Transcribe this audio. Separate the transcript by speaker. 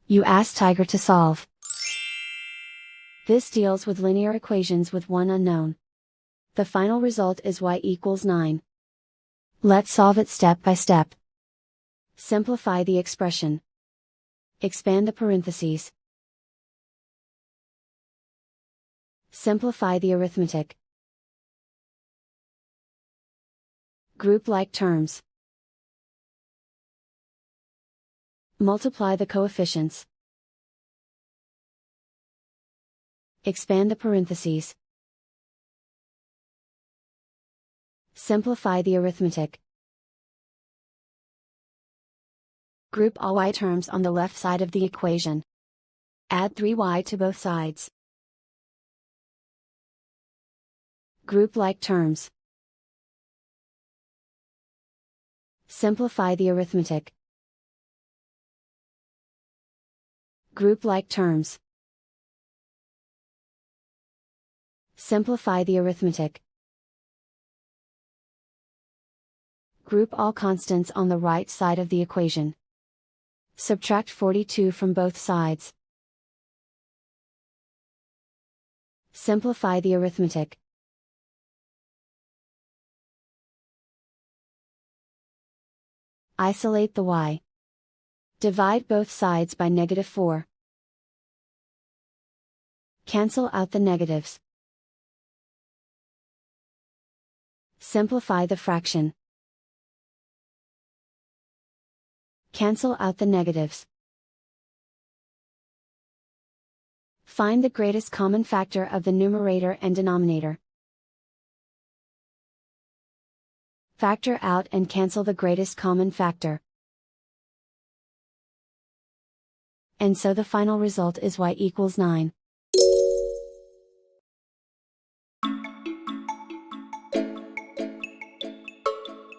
Speaker 1: You ask Tiger to solve. This deals with linear equations with one unknown. The final result is y equals 9. Let's solve it step by step. Simplify the expression. Expand the parentheses. Simplify the arithmetic. Group like terms. Multiply the coefficients. Expand the parentheses. Simplify the arithmetic. Group all y terms on the left side of the equation. Add 3y to both sides. Group like terms. Simplify the arithmetic. Group like terms. Simplify the arithmetic. Group all constants on the right side of the equation. Subtract 42 from both sides. Simplify the arithmetic. Isolate the y. Divide both sides by -4. Cancel out the negatives. Simplify the fraction. Cancel out the negatives. Find the greatest common factor of the numerator and denominator. Factor out and cancel the greatest common factor. And so the final result is y equals 9.